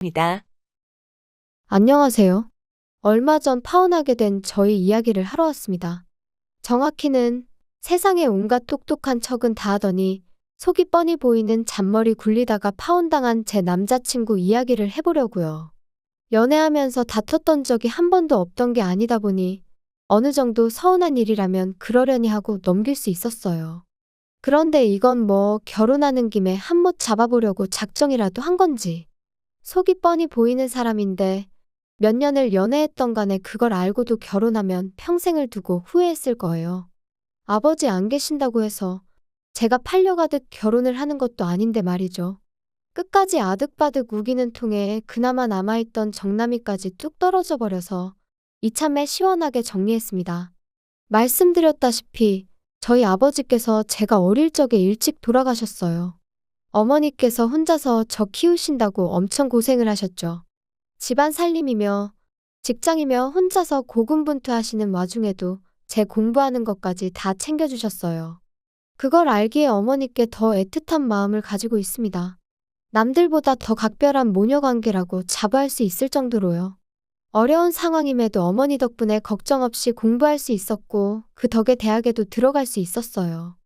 입니다. 안녕하세요. 얼마 전 파혼하게 된 저희 이야기를 하러 왔습니다. 정확히는 세상에 온갖 똑똑한 척은 다 하더니 속이 뻔히 보이는 잔머리 굴리다가 파혼당한 제 남자친구 이야기를 해보려고요. 연애하면서 다퉜던 적이 한 번도 없던 게 아니다 보니 어느 정도 서운한 일이라면 그러려니 하고 넘길 수 있었어요. 그런데 이건 뭐 결혼하는 김에 한몫 잡아보려고 작정이라도 한 건지. 속이 뻔히 보이는 사람인데 몇 년을 연애했던 간에 그걸 알고도 결혼하면 평생을 두고 후회했을 거예요. 아버지 안 계신다고 해서 제가 팔려가듯 결혼을 하는 것도 아닌데 말이죠. 끝까지 아득바득 우기는 통에 그나마 남아있던 정남이까지 뚝 떨어져 버려서 이참에 시원하게 정리했습니다. 말씀드렸다시피 저희 아버지께서 제가 어릴 적에 일찍 돌아가셨어요. 어머니께서 혼자서 저 키우신다고 엄청 고생을 하셨죠. 집안 살림이며 직장이며 혼자서 고군분투하시는 와중에도 제 공부하는 것까지 다 챙겨주셨어요. 그걸 알기에 어머니께 더 애틋한 마음을 가지고 있습니다. 남들보다 더 각별한 모녀관계라고 자부할 수 있을 정도로요. 어려운 상황임에도 어머니 덕분에 걱정 없이 공부할 수 있었고 그 덕에 대학에도 들어갈 수 있었어요.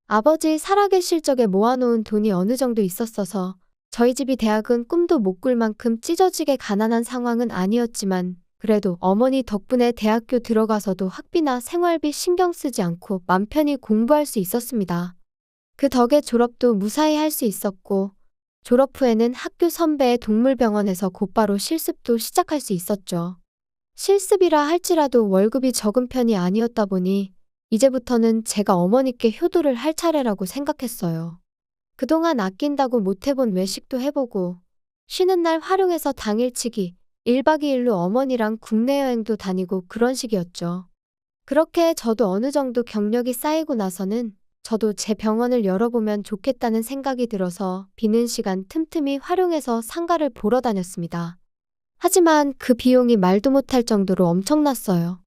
아버지 살아계실 적에 모아놓은 돈이 어느 정도 있었어서 저희 집이 대학은 꿈도 못 꿀 만큼 찢어지게 가난한 상황은 아니었지만 그래도 어머니 덕분에 대학교 들어가서도 학비나 생활비 신경 쓰지 않고 맘 편히 공부할 수 있었습니다. 그 덕에 졸업도 무사히 할 수 있었고 졸업 후에는 학교 선배의 동물병원에서 곧바로 실습도 시작할 수 있었죠. 실습이라 할지라도 월급이 적은 편이 아니었다 보니 이제부터는 제가 어머니께 효도를 할 차례라고 생각했어요. 그동안 아낀다고 못 해본 외식도 해보고 쉬는 날 활용해서 당일치기 1박 2일로 어머니랑 국내 여행도 다니고 그런 식이었죠. 그렇게 저도 어느 정도 경력이 쌓이고 나서는 저도 제 병원을 열어보면 좋겠다는 생각이 들어서 비는 시간 틈틈이 활용해서 상가를 보러 다녔습니다. 하지만 그 비용이 말도 못할 정도로 엄청났어요.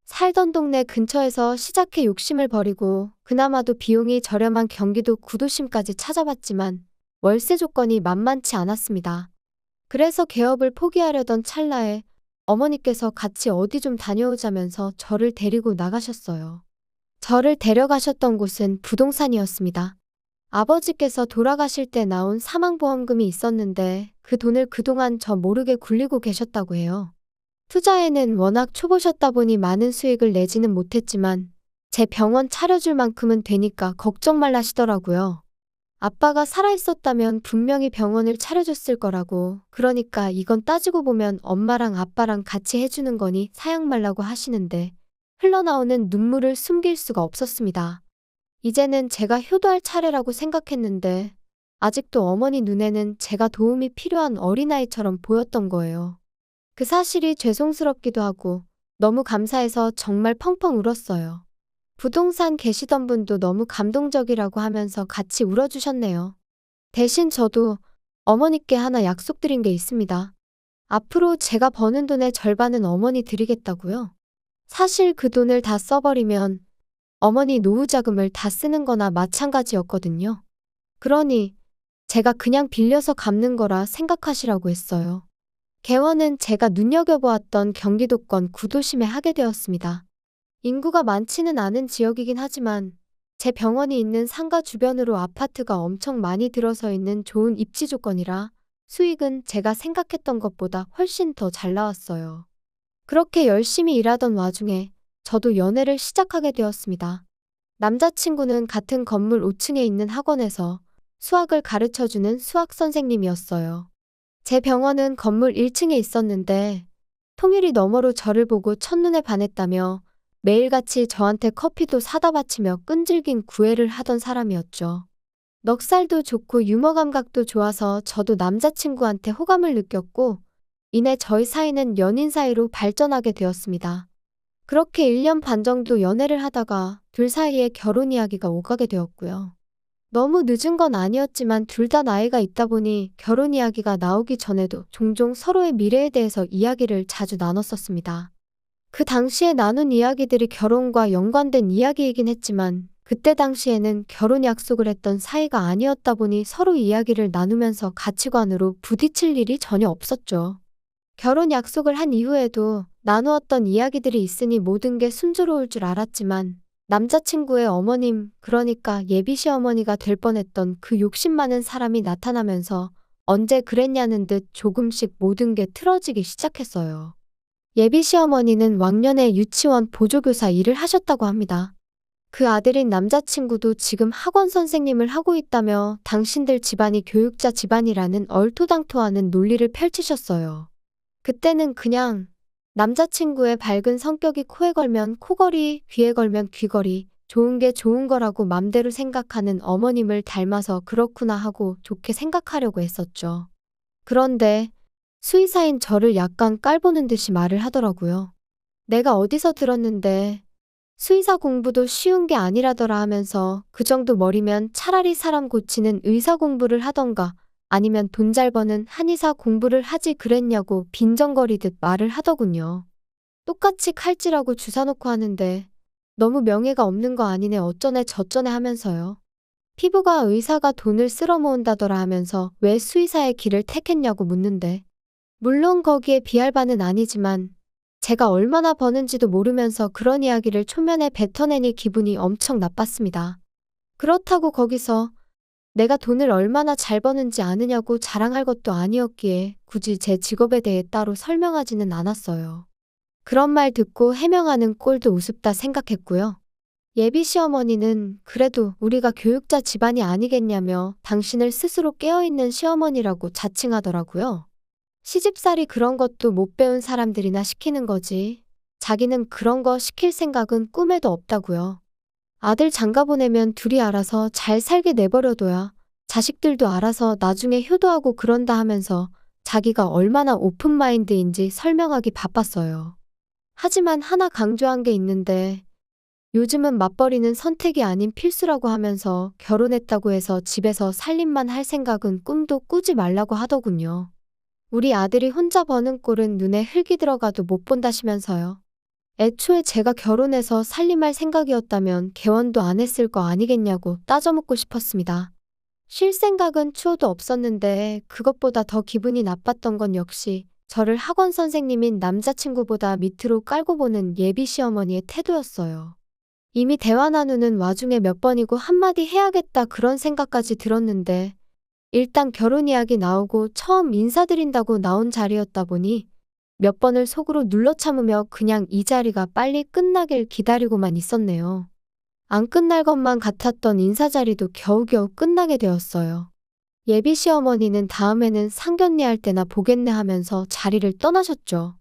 살던 동네 근처에서 시작해 욕심을 버리고 그나마도 비용이 저렴한 경기도 구도심까지 찾아봤지만 월세 조건이 만만치 않았습니다. 그래서 개업을 포기하려던 찰나에 어머니께서 같이 어디 좀 다녀오자면서 저를 데리고 나가셨어요. 저를 데려가셨던 곳은 부동산이었습니다. 아버지께서 돌아가실 때 나온 사망보험금이 있었는데 그 돈을 그동안 저 모르게 굴리고 계셨다고 해요. 투자에는 워낙 초보셨다 보니 많은 수익을 내지는 못했지만 제 병원 차려줄 만큼은 되니까 걱정 말라시더라고요. 아빠가 살아있었다면 분명히 병원을 차려줬을 거라고. 그러니까 이건 따지고 보면 엄마랑 아빠랑 같이 해주는 거니 사양 말라고 하시는데 흘러나오는 눈물을 숨길 수가 없었습니다. 이제는 제가 효도할 차례라고 생각했는데 아직도 어머니 눈에는 제가 도움이 필요한 어린아이처럼 보였던 거예요. 그 사실이 죄송스럽기도 하고 너무 감사해서 정말 펑펑 울었어요. 부동산 계시던 분도 너무 감동적이라고 하면서 같이 울어주셨네요. 대신 저도 어머니께 하나 약속드린 게 있습니다. 앞으로 제가 버는 돈의 절반은 어머니 드리겠다고요. 사실 그 돈을 다 써버리면 어머니 노후 자금을 다 쓰는 거나 마찬가지였거든요. 그러니 제가 그냥 빌려서 갚는 거라 생각하시라고 했어요. 개원은 제가 눈여겨보았던 경기도권 구도심에 하게 되었습니다. 인구가 많지는 않은 지역이긴 하지만 제 병원이 있는 상가 주변으로 아파트가 엄청 많이 들어서 있는 좋은 입지 조건이라 수익은 제가 생각했던 것보다 훨씬 더 잘 나왔어요. 그렇게 열심히 일하던 와중에 저도 연애를 시작하게 되었습니다. 남자친구는 같은 건물 5층에 있는 학원에서 수학을 가르쳐주는 수학 선생님이었어요. 제 병원은 건물 1층에 있었는데 통일이 너머로 저를 보고 첫눈에 반했다며 매일같이 저한테 커피도 사다 바치며 끈질긴 구애를 하던 사람이었죠. 넉살도 좋고 유머 감각도 좋아서 저도 남자친구한테 호감을 느꼈고 이내 저희 사이는 연인 사이로 발전하게 되었습니다. 그렇게 1년 반 정도 연애를 하다가 둘 사이에 결혼 이야기가 오가게 되었고요. 너무 늦은 건 아니었지만 둘 다 나이가 있다 보니 결혼 이야기가 나오기 전에도 종종 서로의 미래에 대해서 이야기를 자주 나눴었습니다. 그 당시에 나눈 이야기들이 결혼과 연관된 이야기이긴 했지만 그때 당시에는 결혼 약속을 했던 사이가 아니었다 보니 서로 이야기를 나누면서 가치관으로 부딪힐 일이 전혀 없었죠. 결혼 약속을 한 이후에도 나누었던 이야기들이 있으니 모든 게 순조로울 줄 알았지만 남자친구의 어머님, 그러니까 예비 시어머니가 될 뻔했던 그 욕심 많은 사람이 나타나면서 언제 그랬냐는 듯 조금씩 모든 게 틀어지기 시작했어요. 예비 시어머니는 왕년에 유치원 보조교사 일을 하셨다고 합니다. 그 아들인 남자친구도 지금 학원 선생님을 하고 있다며 당신들 집안이 교육자 집안이라는 얼토당토하는 논리를 펼치셨어요. 그때는 그냥 남자친구의 밝은 성격이 코에 걸면 코걸이, 귀에 걸면 귀걸이, 좋은 게 좋은 거라고 맘대로 생각하는 어머님을 닮아서 그렇구나 하고 좋게 생각하려고 했었죠. 그런데 수의사인 저를 약간 깔보는 듯이 말을 하더라고요. 내가 어디서 들었는데 수의사 공부도 쉬운 게 아니라더라 하면서 그 정도 머리면 차라리 사람 고치는 의사 공부를 하던가 아니면 돈 잘 버는 한의사 공부를 하지 그랬냐고 빈정거리듯 말을 하더군요. 똑같이 칼질하고 주사 놓고 하는데 너무 명예가 없는 거 아니네 어쩌네 저쩌네 하면서요. 피부과 의사가 돈을 쓸어 모은다더라 하면서 왜 수의사의 길을 택했냐고 묻는데 물론 거기에 비할 바는 아니지만 제가 얼마나 버는지도 모르면서 그런 이야기를 초면에 뱉어내니 기분이 엄청 나빴습니다. 그렇다고 거기서 내가 돈을 얼마나 잘 버는지 아느냐고 자랑할 것도 아니었기에 굳이 제 직업에 대해 따로 설명하지는 않았어요. 그런 말 듣고 해명하는 꼴도 우습다 생각했고요. 예비 시어머니는 그래도 우리가 교육자 집안이 아니겠냐며 당신을 스스로 깨어있는 시어머니라고 자칭하더라고요. 시집살이 그런 것도 못 배운 사람들이나 시키는 거지. 자기는 그런 거 시킬 생각은 꿈에도 없다고요. 아들 장가 보내면 둘이 알아서 잘 살게 내버려둬야 자식들도 알아서 나중에 효도하고 그런다 하면서 자기가 얼마나 오픈마인드인지 설명하기 바빴어요. 하지만 하나 강조한 게 있는데 요즘은 맞벌이는 선택이 아닌 필수라고 하면서 결혼했다고 해서 집에서 살림만 할 생각은 꿈도 꾸지 말라고 하더군요. 우리 아들이 혼자 버는 꼴은 눈에 흙이 들어가도 못 본다시면서요. 애초에 제가 결혼해서 살림할 생각이었다면 개원도 안 했을 거 아니겠냐고 따져묻고 싶었습니다. 쉴 생각은 추호도 없었는데 그것보다 더 기분이 나빴던 건 역시 저를 학원 선생님인 남자친구보다 밑으로 깔고 보는 예비 시어머니의 태도였어요. 이미 대화 나누는 와중에 몇 번이고 한마디 해야겠다 그런 생각까지 들었는데 일단 결혼 이야기 나오고 처음 인사드린다고 나온 자리였다 보니 몇 번을 속으로 눌러 참으며 그냥 이 자리가 빨리 끝나길 기다리고만 있었네요. 안 끝날 것만 같았던 인사자리도 겨우겨우 끝나게 되었어요. 예비 시어머니는 다음에는 상견례 할 때나 보겠네 하면서 자리를 떠나셨죠.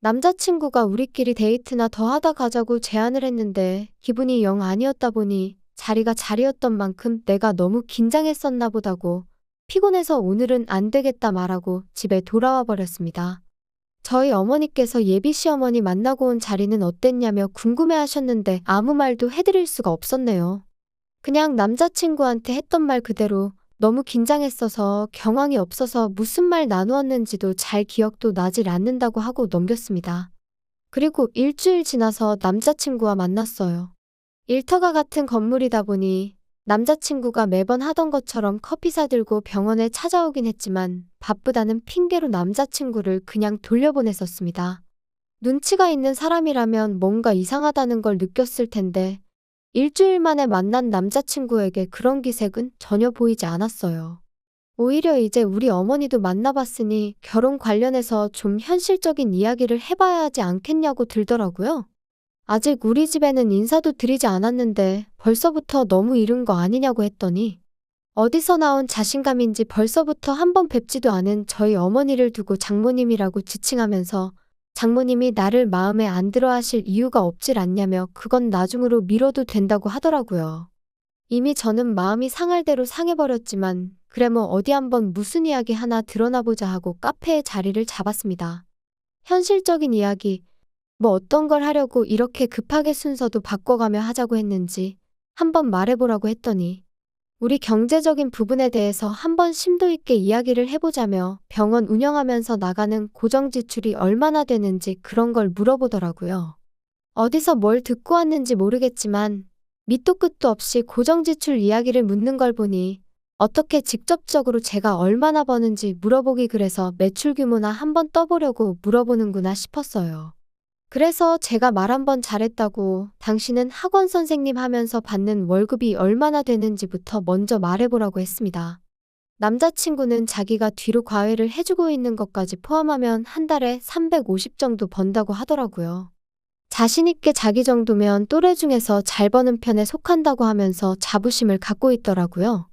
남자친구가 우리끼리 데이트나 더 하다 가자고 제안을 했는데 기분이 영 아니었다 보니 자리가 자리였던 만큼 내가 너무 긴장했었나 보다고 피곤해서 오늘은 안 되겠다 말하고 집에 돌아와 버렸습니다. 저희 어머니께서 예비 시어머니 만나고 온 자리는 어땠냐며 궁금해하셨는데 아무 말도 해드릴 수가 없었네요. 그냥 남자친구한테 했던 말 그대로 너무 긴장했어서 경황이 없어서 무슨 말 나누었는지도 잘 기억도 나질 않는다고 하고 넘겼습니다. 그리고 일주일 지나서 남자친구와 만났어요. 일터가 같은 건물이다 보니 남자친구가 매번 하던 것처럼 커피 사들고 병원에 찾아오긴 했지만 바쁘다는 핑계로 남자친구를 그냥 돌려보냈었습니다. 눈치가 있는 사람이라면 뭔가 이상하다는 걸 느꼈을 텐데 일주일 만에 만난 남자친구에게 그런 기색은 전혀 보이지 않았어요. 오히려 이제 우리 어머니도 만나봤으니 결혼 관련해서 좀 현실적인 이야기를 해봐야 하지 않겠냐고 들더라고요. 아직 우리 집에는 인사도 드리지 않았는데 벌써부터 너무 이른 거 아니냐고 했더니 어디서 나온 자신감인지 벌써부터 한 번 뵙지도 않은 저희 어머니를 두고 장모님이라고 지칭하면서 장모님이 나를 마음에 안 들어 하실 이유가 없질 않냐며 그건 나중으로 미뤄도 된다고 하더라고요. 이미 저는 마음이 상할 대로 상해버렸지만 그래 뭐 어디 한번 무슨 이야기 하나 드러나보자 하고 카페에 자리를 잡았습니다. 현실적인 이야기, 뭐 어떤 걸 하려고 이렇게 급하게 순서도 바꿔가며 하자고 했는지 한번 말해보라고 했더니 우리 경제적인 부분에 대해서 한번 심도 있게 이야기를 해보자며 병원 운영하면서 나가는 고정 지출이 얼마나 되는지 그런 걸 물어보더라고요. 어디서 뭘 듣고 왔는지 모르겠지만 밑도 끝도 없이 고정지출 이야기를 묻는 걸 보니 어떻게 직접적으로 제가 얼마나 버는지 물어보기 그래서 매출 규모나 한번 떠보려고 물어보는구나 싶었어요. 그래서 제가 말 한번 잘했다고 당신은 학원 선생님 하면서 받는 월급이 얼마나 되는지부터 먼저 말해보라고 했습니다. 남자친구는 자기가 뒤로 과외를 해주고 있는 것까지 포함하면 한 달에 350 정도 번다고 하더라고요. 자신있게 자기 정도면 또래 중에서 잘 버는 편에 속한다고 하면서 자부심을 갖고 있더라고요.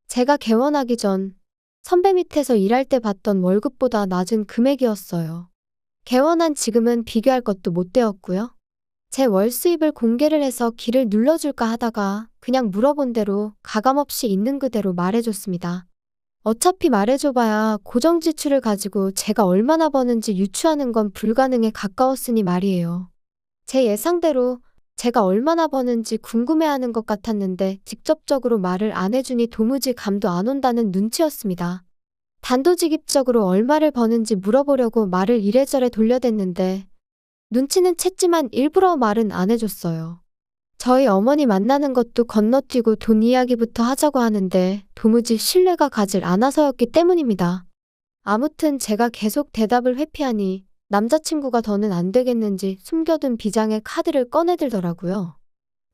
제가 개원하기 전 선배 밑에서 일할 때 받던 월급보다 낮은 금액이었어요. 개원한 지금은 비교할 것도 못 되었고요. 제 월 수입을 공개를 해서 기를 눌러줄까 하다가 그냥 물어본 대로 가감없이 있는 그대로 말해줬습니다. 어차피 말해줘봐야 고정 지출을 가지고 제가 얼마나 버는지 유추하는 건 불가능에 가까웠으니 말이에요. 제 예상대로 제가 얼마나 버는지 궁금해하는 것 같았는데 직접적으로 말을 안 해주니 도무지 감도 안 온다는 눈치였습니다. 단도직입적으로 얼마를 버는지 물어보려고 말을 이래저래 돌려댔는데 눈치는 챘지만 일부러 말은 안 해줬어요. 저희 어머니 만나는 것도 건너뛰고 돈 이야기부터 하자고 하는데 도무지 신뢰가 가질 않아서였기 때문입니다. 아무튼 제가 계속 대답을 회피하니 남자친구가 더는 안 되겠는지 숨겨둔 비장의 카드를 꺼내들더라고요.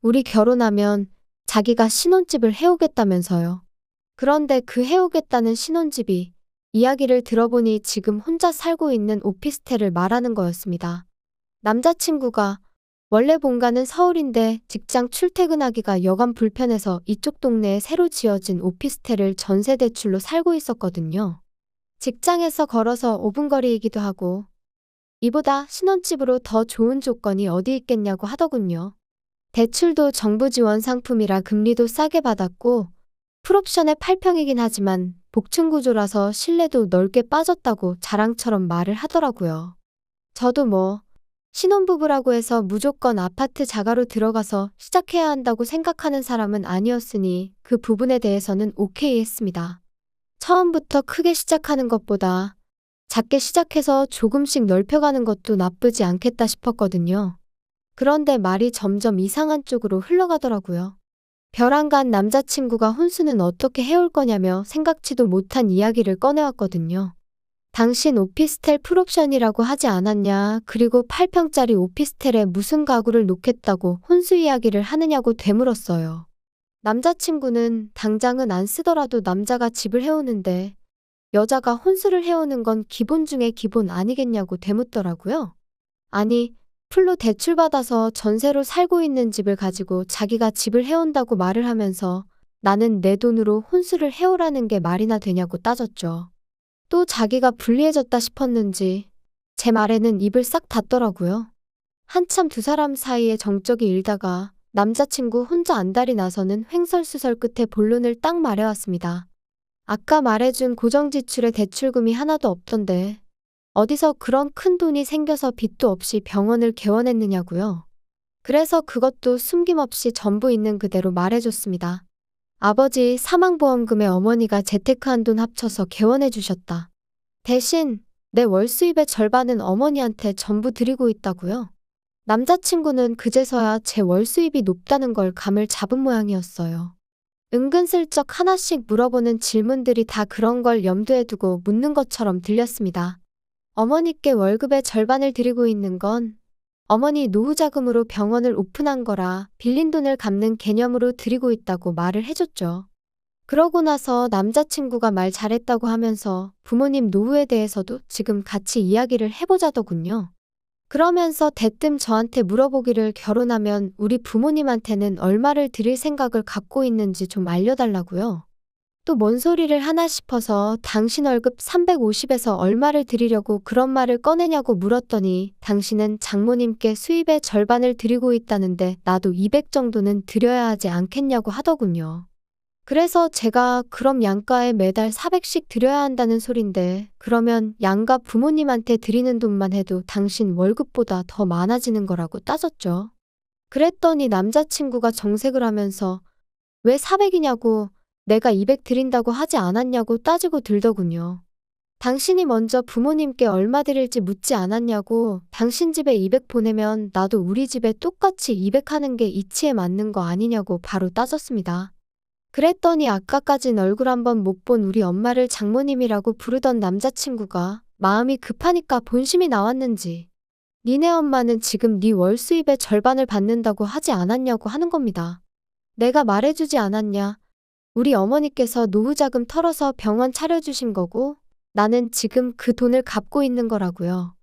우리 결혼하면 자기가 신혼집을 해오겠다면서요. 그런데 그 해오겠다는 신혼집이 이야기를 들어보니 지금 혼자 살고 있는 오피스텔을 말하는 거였습니다. 남자친구가 원래 본가는 서울인데 직장 출퇴근하기가 여간 불편해서 이쪽 동네에 새로 지어진 오피스텔을 전세 대출로 살고 있었거든요. 직장에서 걸어서 5분 거리이기도 하고 이보다 신혼집으로 더 좋은 조건이 어디 있겠냐고 하더군요. 대출도 정부 지원 상품이라 금리도 싸게 받았고 풀옵션의 8평이긴 하지만 복층 구조라서 실내도 넓게 빠졌다고 자랑처럼 말을 하더라고요. 저도 신혼부부라고 해서 무조건 아파트 자가로 들어가서 시작해야 한다고 생각하는 사람은 아니었으니 그 부분에 대해서는 오케이 했습니다. 처음부터 크게 시작하는 것보다 작게 시작해서 조금씩 넓혀가는 것도 나쁘지 않겠다 싶었거든요. 그런데 말이 점점 이상한 쪽으로 흘러가더라고요. 벼랑간 남자친구가 혼수는 어떻게 해올 거냐며 생각지도 못한 이야기를 꺼내왔거든요. 당신 오피스텔 풀옵션이라고 하지 않았냐, 그리고 8평짜리 오피스텔에 무슨 가구를 놓겠다고 혼수 이야기를 하느냐고 되물었어요. 남자친구는 당장은 안 쓰더라도 남자가 집을 해오는데 여자가 혼수를 해오는 건 기본 중에 기본 아니겠냐고 되묻더라고요. 아니, 풀로 대출받아서 전세로 살고 있는 집을 가지고 자기가 집을 해온다고 말을 하면서 나는 내 돈으로 혼수를 해오라는 게 말이나 되냐고 따졌죠. 또 자기가 불리해졌다 싶었는지 제 말에는 입을 싹 닫더라고요. 한참 두 사람 사이에 정적이 일다가 남자친구 혼자 안달이 나서는 횡설수설 끝에 본론을 딱 말해왔습니다. 아까 말해준 고정지출에 대출금이 하나도 없던데 어디서 그런 큰 돈이 생겨서 빚도 없이 병원을 개원했느냐고요. 그래서 그것도 숨김없이 전부 있는 그대로 말해줬습니다. 아버지 사망보험금에 어머니가 재테크한 돈 합쳐서 개원해 주셨다. 대신 내 월 수입의 절반은 어머니한테 전부 드리고 있다고요. 남자친구는 그제서야 제 월 수입이 높다는 걸 감을 잡은 모양이었어요. 은근슬쩍 하나씩 물어보는 질문들이 다 그런 걸 염두에 두고 묻는 것처럼 들렸습니다. 어머니께 월급의 절반을 드리고 있는 건 어머니 노후자금으로 병원을 오픈한 거라 빌린 돈을 갚는 개념으로 드리고 있다고 말을 해줬죠. 그러고 나서 남자친구가 말 잘했다고 하면서 부모님 노후에 대해서도 지금 같이 이야기를 해보자더군요. 그러면서 대뜸 저한테 물어보기를 결혼하면 우리 부모님한테는 얼마를 드릴 생각을 갖고 있는지 좀 알려달라고요. 또 뭔 소리를 하나 싶어서 당신 월급 350에서 얼마를 드리려고 그런 말을 꺼내냐고 물었더니 당신은 장모님께 수입의 절반을 드리고 있다는데 나도 200 정도는 드려야 하지 않겠냐고 하더군요. 그래서 제가 그럼 양가에 매달 400씩 드려야 한다는 소린데 그러면 양가 부모님한테 드리는 돈만 해도 당신 월급보다 더 많아지는 거라고 따졌죠. 그랬더니 남자친구가 정색을 하면서 왜 400이냐고 내가 200 드린다고 하지 않았냐고 따지고 들더군요. 당신이 먼저 부모님께 얼마 드릴지 묻지 않았냐고. 당신 집에 200 보내면 나도 우리 집에 똑같이 200 하는 게 이치에 맞는 거 아니냐고 바로 따졌습니다. 그랬더니 아까까진 얼굴 한번 못 본 우리 엄마를 장모님이라고 부르던 남자친구가 마음이 급하니까 본심이 나왔는지 니네 엄마는 지금 네 월 수입의 절반을 받는다고 하지 않았냐고 하는 겁니다. 내가 말해주지 않았냐. 우리 어머니께서 노후자금 털어서 병원 차려주신 거고 나는 지금 그 돈을 갚고 있는 거라고요.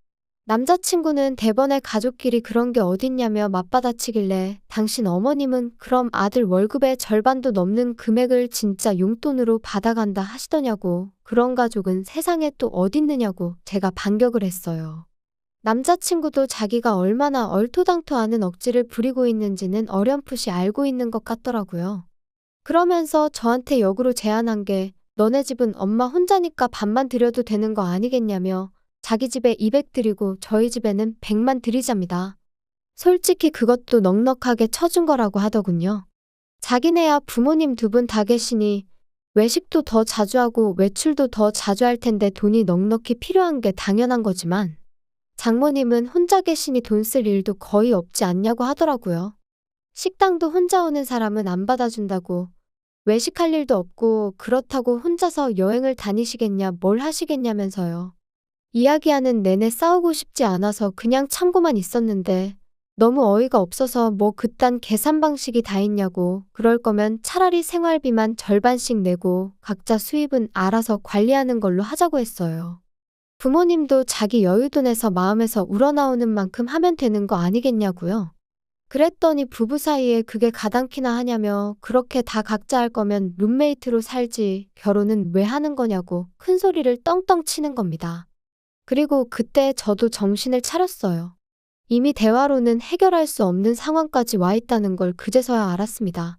남자친구는 대번에 가족끼리 그런 게 어딨냐며 맞받아치길래 당신 어머님은 그럼 아들 월급의 절반도 넘는 금액을 진짜 용돈으로 받아간다 하시더냐고. 그런 가족은 세상에 또 어딨느냐고 제가 반격을 했어요. 남자친구도 자기가 얼마나 얼토당토하는 억지를 부리고 있는지는 어렴풋이 알고 있는 것 같더라고요. 그러면서 저한테 역으로 제안한 게 너네 집은 엄마 혼자니까 반만 드려도 되는 거 아니겠냐며 자기 집에 200 드리고 저희 집에는 100만 드리자입니다. 솔직히 그것도 넉넉하게 쳐준 거라고 하더군요. 자기네야 부모님 두 분 다 계시니 외식도 더 자주 하고 외출도 더 자주 할 텐데 돈이 넉넉히 필요한 게 당연한 거지만 장모님은 혼자 계시니 돈 쓸 일도 거의 없지 않냐고 하더라고요. 식당도 혼자 오는 사람은 안 받아준다고. 외식할 일도 없고 그렇다고 혼자서 여행을 다니시겠냐 뭘 하시겠냐면서요. 이야기하는 내내 싸우고 싶지 않아서 그냥 참고만 있었는데 너무 어이가 없어서 뭐 그딴 계산 방식이 다 있냐고. 그럴 거면 차라리 생활비만 절반씩 내고 각자 수입은 알아서 관리하는 걸로 하자고 했어요. 부모님도 자기 여유도 내서 마음에서 우러나오는 만큼 하면 되는 거 아니겠냐고요. 그랬더니 부부 사이에 그게 가당키나 하냐며 그렇게 다 각자 할 거면 룸메이트로 살지 결혼은 왜 하는 거냐고 큰 소리를 떵떵 치는 겁니다. 그리고 그때 저도 정신을 차렸어요. 이미 대화로는 해결할 수 없는 상황까지 와 있다는 걸 그제서야 알았습니다.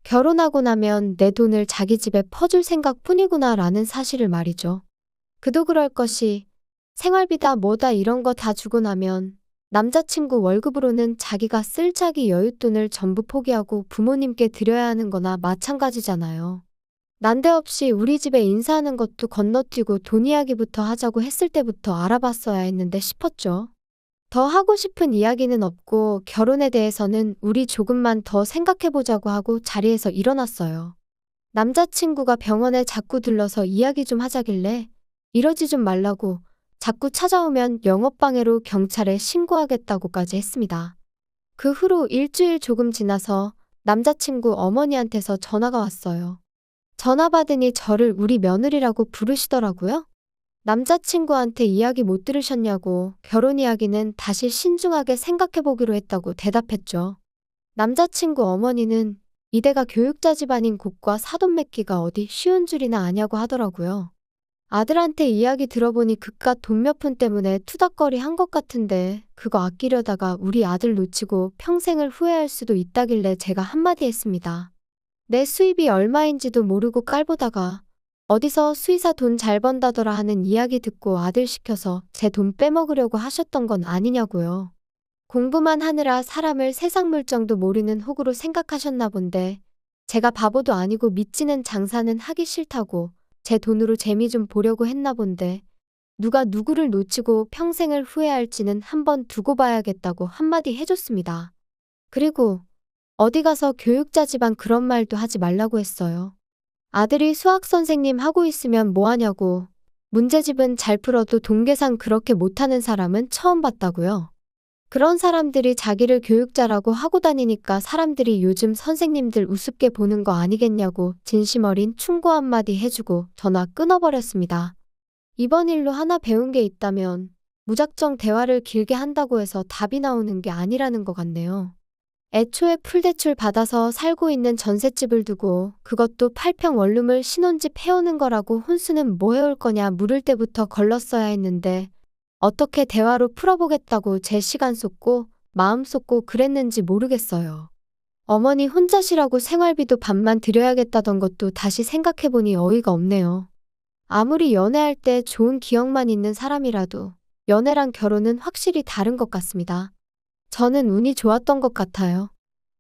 결혼하고 나면 내 돈을 자기 집에 퍼줄 생각뿐이구나 라는 사실을 말이죠. 그도 그럴 것이 생활비다 뭐다 이런 거 다 주고 나면 남자친구 월급으로는 자기가 쓸 자기 여윳돈을 전부 포기하고 부모님께 드려야 하는 거나 마찬가지잖아요. 난데없이 우리 집에 인사하는 것도 건너뛰고 돈 이야기부터 하자고 했을 때부터 알아봤어야 했는데 싶었죠. 더 하고 싶은 이야기는 없고 결혼에 대해서는 우리 조금만 더 생각해보자고 하고 자리에서 일어났어요. 남자친구가 병원에 자꾸 들러서 이야기 좀 하자길래 이러지 좀 말라고 자꾸 찾아오면 영업방해로 경찰에 신고하겠다고까지 했습니다. 그 후로 일주일 조금 지나서 남자친구 어머니한테서 전화가 왔어요. 전화 받으니 저를 우리 며느리라고 부르시더라고요. 남자친구한테 이야기 못 들으셨냐고 결혼 이야기는 다시 신중하게 생각해보기로 했다고 대답했죠. 남자친구 어머니는 이대가 교육자 집안인 곳과 사돈 맺기가 어디 쉬운 줄이나 아냐고 하더라고요. 아들한테 이야기 들어보니 그깟 돈 몇 푼 때문에 투닥거리 한 것 같은데 그거 아끼려다가 우리 아들 놓치고 평생을 후회할 수도 있다길래 제가 한마디 했습니다. 내 수입이 얼마인지도 모르고 깔보다가 어디서 수의사 돈 잘 번다더라 하는 이야기 듣고 아들 시켜서 제 돈 빼먹으려고 하셨던 건 아니냐고요. 공부만 하느라 사람을 세상 물정도 모르는 호구로 생각하셨나 본데 제가 바보도 아니고 믿지는 장사는 하기 싫다고 제 돈으로 재미 좀 보려고 했나 본데 누가 누구를 놓치고 평생을 후회할지는 한번 두고 봐야겠다고 한마디 해줬습니다. 그리고 어디 가서 교육자 집안 그런 말도 하지 말라고 했어요. 아들이 수학 선생님 하고 있으면 뭐하냐고. 문제집은 잘 풀어도 돈 계산 그렇게 못하는 사람은 처음 봤다고요. 그런 사람들이 자기를 교육자라고 하고 다니니까 사람들이 요즘 선생님들 우습게 보는 거 아니겠냐고 진심 어린 충고 한마디 해주고 전화 끊어버렸습니다. 이번 일로 하나 배운 게 있다면 무작정 대화를 길게 한다고 해서 답이 나오는 게 아니라는 것 같네요. 애초에 풀대출 받아서 살고 있는 전셋집을 두고 그것도 8평 원룸을 신혼집 해오는 거라고 혼수는 뭐 해올 거냐 물을 때부터 걸렀어야 했는데 어떻게 대화로 풀어보겠다고 제 시간 쏟고 마음 쏟고 그랬는지 모르겠어요. 어머니 혼자시라고 생활비도 반만 드려야겠다던 것도 다시 생각해보니 어이가 없네요. 아무리 연애할 때 좋은 기억만 있는 사람이라도 연애랑 결혼은 확실히 다른 것 같습니다. 저는 운이 좋았던 것 같아요.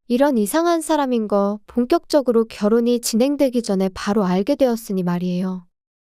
이런 이상한 사람인 거 본격적으로 결혼이 진행되기 전에 바로 알게 되었으니 말이에요.